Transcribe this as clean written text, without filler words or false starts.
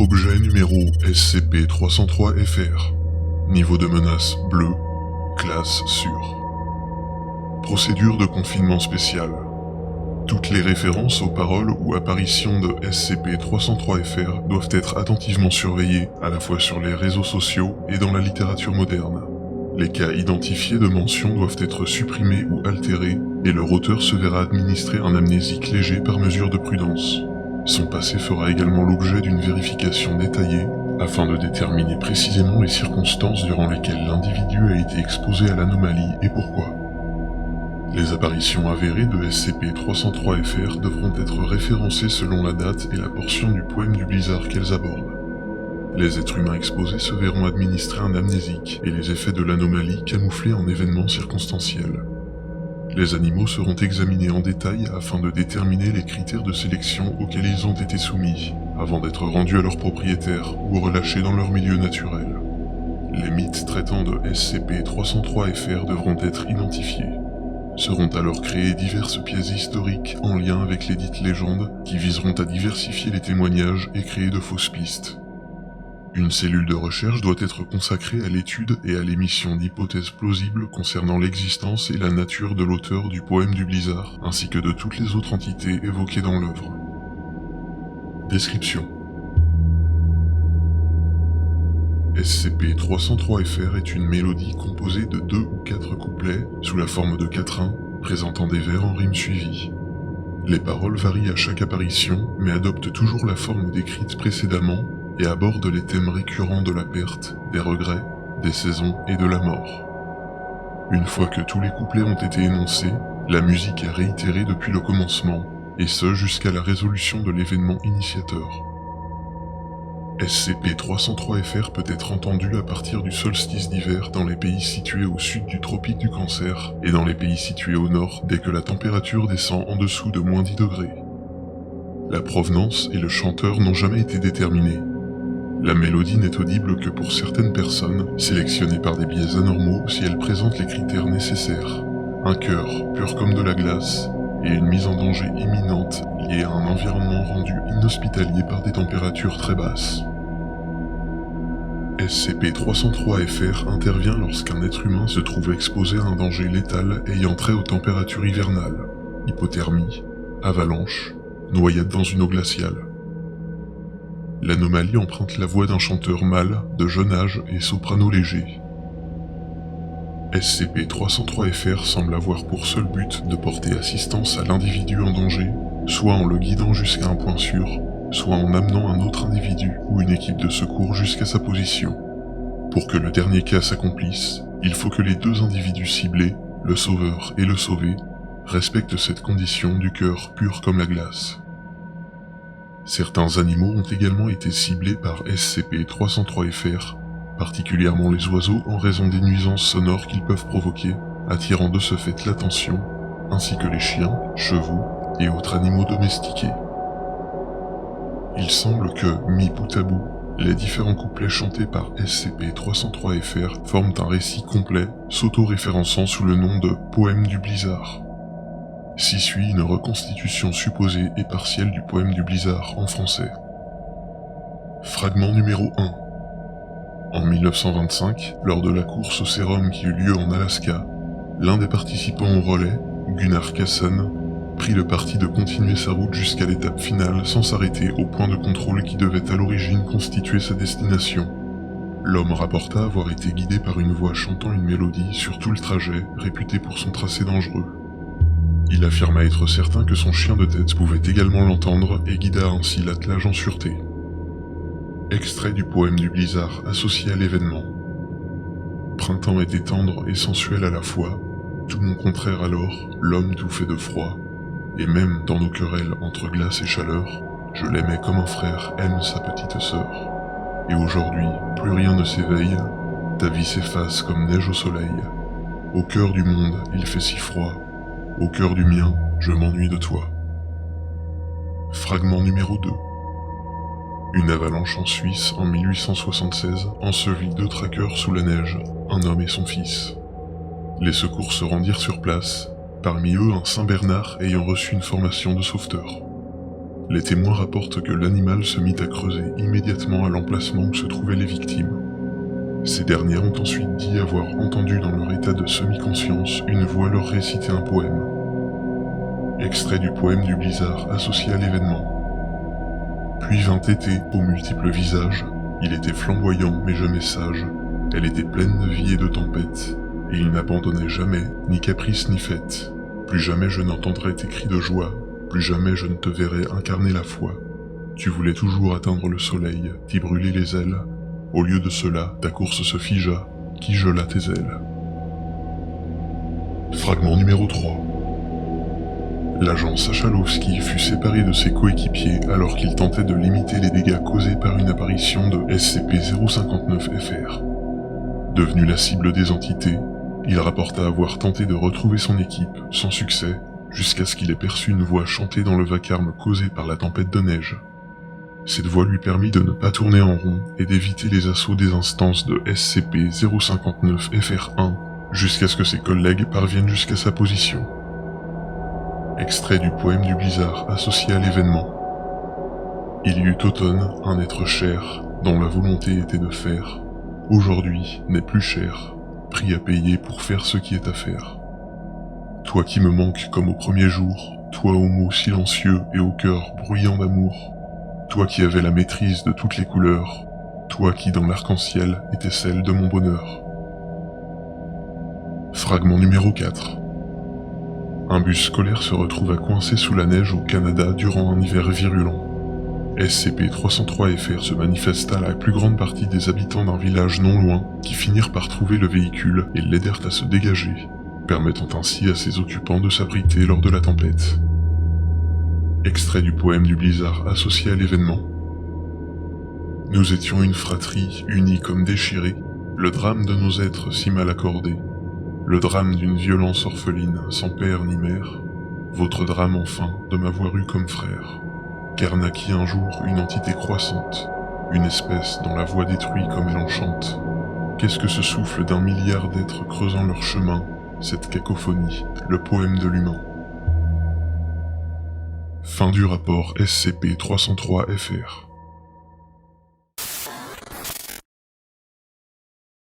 Objet numéro SCP-303-FR. Niveau de menace bleu, classe sûre. Procédure de confinement spécial. Toutes les références aux paroles ou apparitions de SCP-303-FR doivent être attentivement surveillées, à la fois sur les réseaux sociaux et dans la littérature moderne. Les cas identifiés de mention doivent être supprimés ou altérés, et leur auteur se verra administrer un amnésique léger par mesure de prudence. Son passé fera également l'objet d'une vérification détaillée, afin de déterminer précisément les circonstances durant lesquelles l'individu a été exposé à l'anomalie et pourquoi. Les apparitions avérées de SCP-303-FR devront être référencées selon la date et la portion du poème du blizzard qu'elles abordent. Les êtres humains exposés se verront administrer un amnésique et les effets de l'anomalie camouflés en événements circonstanciels. Les animaux seront examinés en détail afin de déterminer les critères de sélection auxquels ils ont été soumis, avant d'être rendus à leurs propriétaires ou relâchés dans leur milieu naturel. Les mythes traitant de SCP-303-FR devront être identifiés. Seront alors créées diverses pièces historiques en lien avec les dites légendes qui viseront à diversifier les témoignages et créer de fausses pistes. Une cellule de recherche doit être consacrée à l'étude et à l'émission d'hypothèses plausibles concernant l'existence et la nature de l'auteur du poème du blizzard, ainsi que de toutes les autres entités évoquées dans l'œuvre. Description. SCP-303-FR est une mélodie composée de 2 ou 4 couplets sous la forme de quatrains, présentant des vers en rime suivie. Les paroles varient à chaque apparition, mais adoptent toujours la forme décrite précédemment et abordent les thèmes récurrents de la perte, des regrets, des saisons et de la mort. Une fois que tous les couplets ont été énoncés, la musique est réitérée depuis le commencement, et ce jusqu'à la résolution de l'événement initiateur. SCP-303-FR peut être entendu à partir du solstice d'hiver dans les pays situés au sud du tropique du Cancer et dans les pays situés au nord dès que la température descend en dessous de -10 degrés. La provenance et le chanteur n'ont jamais été déterminés. La mélodie n'est audible que pour certaines personnes, sélectionnées par des biais anormaux si elles présentent les critères nécessaires. Un cœur pur comme de la glace, et une mise en danger imminente liée à un environnement rendu inhospitalier par des températures très basses. SCP-303-FR intervient lorsqu'un être humain se trouve exposé à un danger létal ayant trait aux températures hivernales, hypothermie, avalanche, noyade dans une eau glaciale. L'anomalie emprunte la voix d'un chanteur mâle, de jeune âge et soprano léger. SCP-303-FR semble avoir pour seul but de porter assistance à l'individu en danger, soit en le guidant jusqu'à un point sûr, soit en amenant un autre individu ou une équipe de secours jusqu'à sa position. Pour que le dernier cas s'accomplisse, il faut que les deux individus ciblés, le sauveur et le sauvé, respectent cette condition du cœur pur comme la glace. Certains animaux ont également été ciblés par SCP-303-FR, particulièrement les oiseaux en raison des nuisances sonores qu'ils peuvent provoquer, attirant de ce fait l'attention, ainsi que les chiens, chevaux et autres animaux domestiqués. Il semble que, mis bout à bout, les différents couplets chantés par SCP-303-FR forment un récit complet, s'auto-référençant sous le nom de « Poème du blizzard ». S'y suit une reconstitution supposée et partielle du poème du blizzard en français. Fragment numéro 1. En 1925, lors de la course au sérum qui eut lieu en Alaska, l'un des participants au relais, Gunnar Kaasen, prit le parti de continuer sa route jusqu'à l'étape finale sans s'arrêter au point de contrôle qui devait à l'origine constituer sa destination. L'homme rapporta avoir été guidé par une voix chantant une mélodie sur tout le trajet, réputée pour son tracé dangereux. Il affirma être certain que son chien de tête pouvait également l'entendre et guida ainsi l'attelage en sûreté. Extrait du poème du blizzard associé à l'événement. Printemps était tendre et sensuel à la fois, tout mon contraire alors, l'homme tout fait de froid, et même dans nos querelles entre glace et chaleur, je l'aimais comme un frère aime sa petite sœur. Et aujourd'hui, plus rien ne s'éveille, ta vie s'efface comme neige au soleil. Au cœur du monde, il fait si froid. Au cœur du mien, je m'ennuie de toi. Fragment numéro 2. Une avalanche en Suisse en 1876 ensevelit 2 traqueurs sous la neige, un homme et son fils. Les secours se rendirent sur place, parmi eux un Saint Bernard ayant reçu une formation de sauveteur. Les témoins rapportent que l'animal se mit à creuser immédiatement à l'emplacement où se trouvaient les victimes. Ces dernières ont ensuite dit avoir entendu dans leur état de semi-conscience une voix leur réciter un poème. Extrait du poème du blizzard associé à l'événement. Puis vint été aux multiples visages, il était flamboyant mais jamais sage, elle était pleine de vie et de tempête, et il n'abandonnait jamais, ni caprice ni fête. Plus jamais je n'entendrai tes cris de joie, plus jamais je ne te verrai incarner la foi. Tu voulais toujours atteindre le soleil, t'y brûler les ailes. Au lieu de cela, ta course se figea, qui gela tes ailes. Fragment numéro 3. L'agent Sachalowski fut séparé de ses coéquipiers alors qu'il tentait de limiter les dégâts causés par une apparition de SCP-059-FR. Devenu la cible des entités, il rapporta avoir tenté de retrouver son équipe, sans succès, jusqu'à ce qu'il ait perçu une voix chanter dans le vacarme causé par la tempête de neige. Cette voix lui permit de ne pas tourner en rond et d'éviter les assauts des instances de SCP-059-FR1 jusqu'à ce que ses collègues parviennent jusqu'à sa position. Extrait du poème du blizzard associé à l'événement. Il y eut automne un être cher, dont la volonté était de faire. Aujourd'hui n'est plus cher, prix à payer pour faire ce qui est à faire. Toi qui me manques comme au premier jour, toi aux mots silencieux et au cœur bruyant d'amour, toi qui avais la maîtrise de toutes les couleurs, toi qui dans l'arc-en-ciel étais celle de mon bonheur. Fragment numéro 4. Un bus scolaire se retrouva coincé sous la neige au Canada durant un hiver virulent. SCP-303-FR se manifesta à la plus grande partie des habitants d'un village non loin qui finirent par trouver le véhicule et l'aidèrent à se dégager, permettant ainsi à ses occupants de s'abriter lors de la tempête. Extrait du poème du blizzard associé à l'événement. Nous étions une fratrie unie comme déchirée, le drame de nos êtres si mal accordés, le drame d'une violence orpheline sans père ni mère, votre drame enfin de m'avoir eu comme frère, car naquit un jour une entité croissante, une espèce dont la voix détruit comme elle enchante. Qu'est-ce que ce souffle d'un milliard d'êtres creusant leur chemin, cette cacophonie, le poème de l'humain. Fin du rapport SCP-303-FR.